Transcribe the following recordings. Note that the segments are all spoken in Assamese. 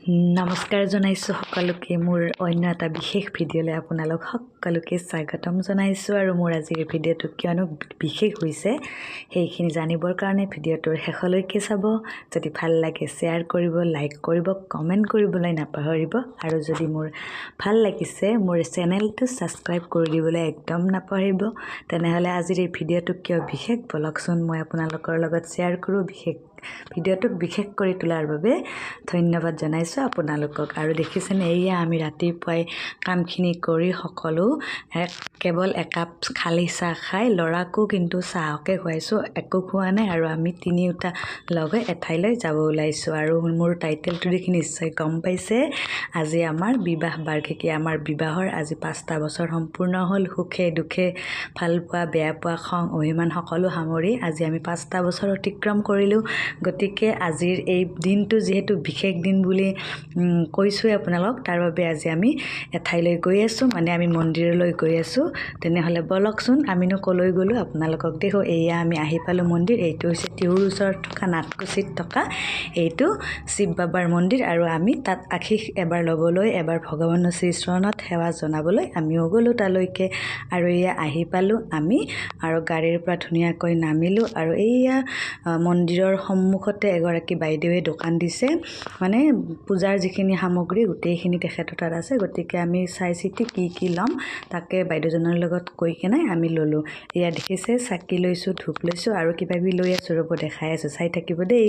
নমস্কাৰ জনাইছোঁ সকলোকে মোৰ অন্য এটা বিশেষ ভিডিঅ'লৈ আপোনালোক সকলোকে স্বাগতম জনাইছোঁ আৰু মোৰ আজিৰ ভিডিঅ'টো কিয়নো বিশেষ হৈছে সেইখিনি জানিবৰ কাৰণে ভিডিঅ'টোৰ শেষলৈকে চাব। যদি ভাল লাগে শ্বেয়াৰ কৰিব, লাইক কৰিব, কমেণ্ট কৰিবলৈ নাপাহৰিব আৰু যদি মোৰ ভাল লাগিছে মোৰ চেনেলটো ছাবস্ক্ৰাইব কৰি দিবলৈ একদম নাপাহৰিব। তেনেহ'লে আজিৰ এই ভিডিঅ'টো কিয় বিশেষ বলকচোন মই আপোনালোকৰ লগত শ্বেয়াৰ কৰোঁ। ভিডিঅ'টোক বিশেষ কৰি তোলাৰ বাবে ধন্যবাদ জনাইছোঁ আপোনালোকক। আৰু দেখিছেনে এইয়া আমি ৰাতিপুৱাই কামখিনি কৰি সকলো কেৱল একাপ খালী চাহ খাই ল'ৰাকো কিন্তু চাহকে খুৱাইছোঁ, একো খোৱা নাই। আৰু আমি তিনিওটা লগে এঠাইলৈ যাব ওলাইছোঁ। আৰু মোৰ টাইটেলটো দেখি নিশ্চয় গম পাইছে, আজি আমাৰ বিবাহ বাৰ্ষিকী। আমাৰ বিবাহৰ আজি 5টা বছৰ সম্পূৰ্ণ হ'ল। সুখে দুখে, ভাল পোৱা বেয়া পোৱা, খং অভিমান সকলো সামৰি আজি আমি 5টা বছৰ অতিক্ৰম কৰিলোঁ। গতিকে আজিৰ এই দিনটো যিহেতু বিশেষ দিন বুলি কৈছোঁৱে আপোনালোক, তাৰ বাবে আজি আমি এঠাইলৈ গৈ আছোঁ, মানে আমি মন্দিৰলৈ গৈ আছোঁ। তেনেহ'লে বলকচোন আমিনো ক'লৈ গ'লোঁ আপোনালোকক দেখো। এয়া আমি আহি পালোঁ মন্দিৰ। এইটো হৈছে তিহুৰ ওচৰত থকা নাটকুচিত থকা এইটো শিৱ বাবাৰ মন্দিৰ। আৰু আমি তাত আশীষ এবাৰ ল'বলৈ, এবাৰ ভগৱানৰ শ্ৰীচৰণত সেৱা জনাবলৈ আমিও গ'লোঁ তালৈকে। আৰু এয়া আহি পালোঁ আমি আৰু গাড়ীৰ পৰা ধুনীয়াকৈ নামিলোঁ। আৰু এইয়া মন্দিৰৰ সন্মুখতে এগৰাকী বাইদেৱে দোকান দিছে, মানে পূজাৰ যিখিনি সামগ্ৰী গোটেইখিনি তেখেতৰ তাত আছে। গতিকে আমি চাই চিতি কি ল'ম তাকে বাইদেউজনৰ লগত কৈ কেনে আমি ল'লোঁ। এয়া দেখিছে চাকি লৈছোঁ, ধূপ লৈছোঁ আৰু কিবাকিবি লৈ আছোঁ, ৰ'ব দেখাই আছোঁ, চাই থাকিব দেই।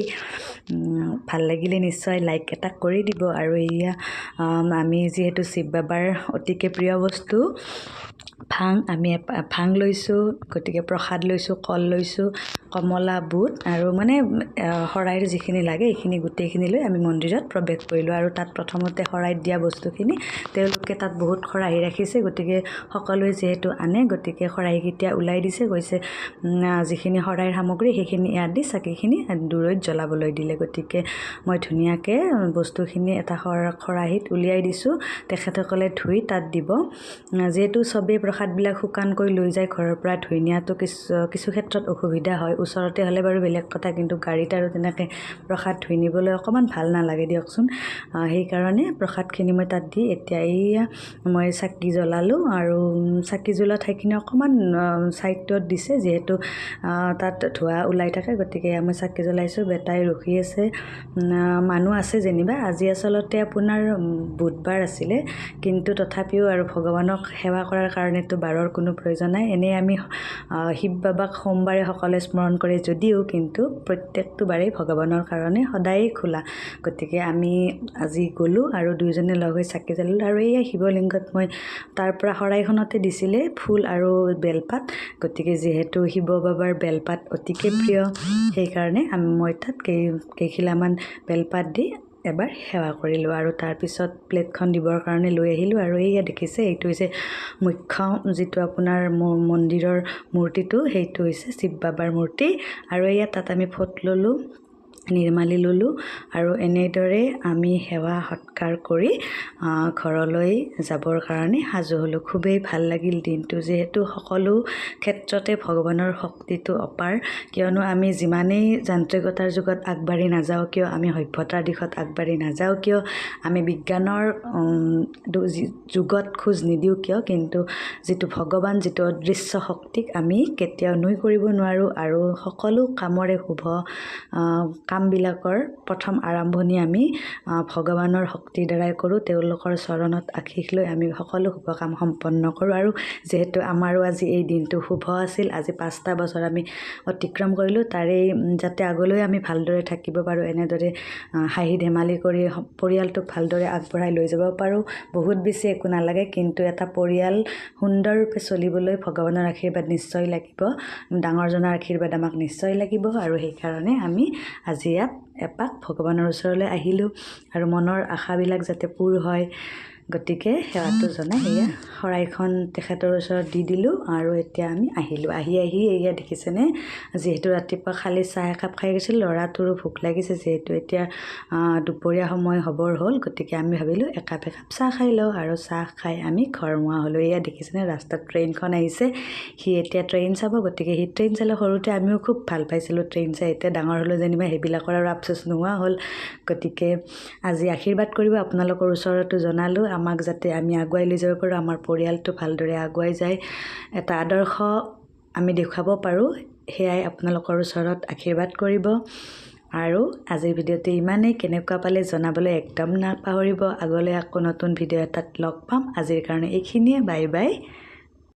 ভাল লাগিলে নিশ্চয় লাইক এটা কৰি দিব। আৰু এয়া আমি যিহেতু শিৱ বাবাৰ অতিকে প্ৰিয় বস্তু আমি ভাং লৈছোঁ, গতিকে প্ৰসাদ লৈছোঁ, কল লৈছোঁ, কমলা, বুট আৰু মানে শৰাইৰ যিখিনি লাগে এইখিনি গোটেইখিনি লৈ আমি মন্দিৰত প্ৰৱেশ কৰিলোঁ। আৰু তাত প্ৰথমতে শৰাইত দিয়া বস্তুখিনি তেওঁলোকে তাত বহুত খৰাহি ৰাখিছে, গতিকে সকলোৱে যিহেতু আনে গতিকে খৰাহিকেইটা ওলাই দিছে, কৈছে যিখিনি শৰাইৰ সামগ্ৰী সেইখিনি ইয়াত দি চাকিখিনি দূৰৈত জ্বলাবলৈ দিলে। গতিকে মই ধুনীয়াকৈ বস্তুখিনি এটা খৰাহিত উলিয়াই দিছোঁ, তেখেতসকলে ধুই তাত দিব। যিহেতু চবেই প্ৰসাদবিলাক শুকানকৈ লৈ যায় ঘৰৰ পৰা, ধুই নিয়াটো কিছু ক্ষেত্ৰত অসুবিধা হয়। ওচৰতে হ'লে বাৰু বেলেগ কথা, কিন্তু গাড়ীত আৰু তেনেকৈ প্ৰসাদ ধুই নিবলৈ অকণমান ভাল নালাগে দিয়কচোন। সেইকাৰণে প্ৰসাদখিনি মই তাত দি এতিয়া এইয়া মই চাকি জ্বলালোঁ। আৰু চাকি জ্বলোৱা ঠাইখিনি অকণমান ছাইডত দিছে, যিহেতু তাত ধোঁৱা ওলাই থাকে, গতিকে মই চাকি জ্বলাইছোঁ। বেটাই ৰখি আছে, মানুহ আছে যেনিবা। আজি আচলতে আপোনাৰ বুধবাৰ আছিলে, কিন্তু তথাপিও আৰু ভগৱানক সেৱা কৰাৰ কাৰণেতো বাৰৰ কোনো প্ৰয়োজন নাই। এনেই আমি শিৱ বাবাক সোমবাৰে সকলোৱে স্মৰণ কৰে যদিও, কিন্তু প্ৰত্যেকটো বাৰেই ভগৱানৰ কাৰণে সদায়েই খোলা। গতিকে আমি আজি গ'লোঁ আৰু দুয়োজনে লগ হৈ চাকি জ্বলালোঁ। আৰু এইয়া শিৱলিংগত মই তাৰ পৰা শৰাইখনতে দিছিলে ফুল আৰু বেলপাত, গতিকে যিহেতু শিৱ বাবাৰ বেলপাত অতিকে প্ৰিয় সেইকাৰণে মই তাত কেইখিলামান বেলপাত দি এবাৰ সেৱা কৰিলোঁ। আৰু তাৰপিছত প্লেটখন দিবৰ কাৰণে লৈ আহিলোঁ। আৰু এইয়া দেখিছে এইটো হৈছে মুখ্য যিটো আপোনাৰ মন্দিৰৰ মূৰ্তিটো, সেইটো হৈছে শিৱ বাবাৰ মূৰ্তি। আৰু এইয়া তাত আমি ফটো ল'লোঁ, নিৰ্মালি ল'লোঁ। আৰু এনেদৰে আমি সেৱা সৎকাৰ কৰি ঘৰলৈ যাবৰ কাৰণে সাজু হ'লোঁ। খুবেই ভাল লাগিল দিনটো, যিহেতু সকলো ক্ষেত্ৰতে ভগৱানৰ শক্তিটো অপাৰ। কিয়নো আমি যিমানেই যান্ত্ৰিকতাৰ যুগত আগবাঢ়ি নাযাওঁ কিয়, আমি সভ্যতাৰ দিশত আগবাঢ়ি নাযাওঁ কিয়, আমি বিজ্ঞানৰ যুগত খোজ নিদিওঁ কিয়, কিন্তু যিটো ভগৱান, যিটো অদৃশ্য শক্তিক আমি কেতিয়াও নুই কৰিব নোৱাৰোঁ। আৰু সকলো কামৰে শুভ কামবিলাকৰ প্ৰথম আৰম্ভণি আমি ভগৱানৰ শক্তিৰ দ্বাৰাই কৰোঁ। তেওঁলোকৰ চৰণত আশীষ লৈ আমি সকলো শুভ কাম সম্পন্ন কৰোঁ। আৰু যিহেতু আমাৰো আজি এই দিনটো শুভ আছিল, আজি 5টা বছৰ আমি অতিক্ৰম কৰিলোঁ, তাৰেই যাতে আগলৈ আমি ভালদৰে থাকিব পাৰোঁ, এনেদৰে হাঁহি ধেমালি কৰি পৰিয়ালটোক ভালদৰে আগবঢ়াই লৈ যাব পাৰোঁ। বহুত বেছি একো নালাগে, কিন্তু এটা পৰিয়াল সুন্দৰৰূপে চলিবলৈ ভগৱানৰ আশীৰ্বাদ নিশ্চয় লাগিব, ডাঙৰজনৰ আশীৰ্বাদ আমাক নিশ্চয় লাগিব। আৰু সেইকাৰণে আমি আজি ইয়াত এপাক ভগৱানৰ ওচৰলৈ আহিলোঁ। আৰু মনৰ আশাবিলাক যাতে পূৰ হয়, গতিকে সেৱাটো জনাই এয়া শৰাইখন তেখেতৰ ওচৰত দি দিলোঁ আৰু এতিয়া আমি আহিলোঁ আহি এয়া দেখিছেনে যিহেতু ৰাতিপুৱা খালি চাহ একাপ খাই গৈছিল ল'ৰাটোৰো ভোক লাগিছে যিহেতু এতিয়া দুপৰীয়া সময় হ'বৰ হ'ল গতিকে আমি ভাবিলোঁ একাপ চাহ খাই লওঁ আৰু চাহ খাই আমি ঘৰমুৱা হ'লোঁ এয়া দেখিছেনে ৰাস্তাত ট্ৰেইনখন আহিছে সি এতিয়া ট্ৰেইন চাব গতিকে সি ট্ৰেইন চালে সৰুতে আমিও খুব ভাল পাইছিলোঁ ট্ৰেইন চাই এতিয়া ডাঙৰ হ'লোঁ যেনিবা সেইবিলাকৰ আৰু আফচোচ নোহোৱা হ'ল গতিকে আজি আশীৰ্বাদ কৰিব আপোনালোকৰ ওচৰতো জনালোঁ আমাক যাতে আমি আগুৱাই লৈ যাব পাৰোঁ আমাৰ পৰিয়ালটো ভালদৰে আগুৱাই যায় এটা আদৰ্শ আমি দেখুৱাব পাৰোঁ সেয়াই আপোনালোকৰ ওচৰত আশীৰ্বাদ কৰিব আৰু আজিৰ ভিডিঅ'টো ইমানেই কেনেকুৱা পালে জনাবলৈ একদম নাপাহৰিব আগলৈ আকৌ নতুন ভিডিঅ' এটাত লগ পাম আজিৰ কাৰণে এইখিনিয়ে বাই বাই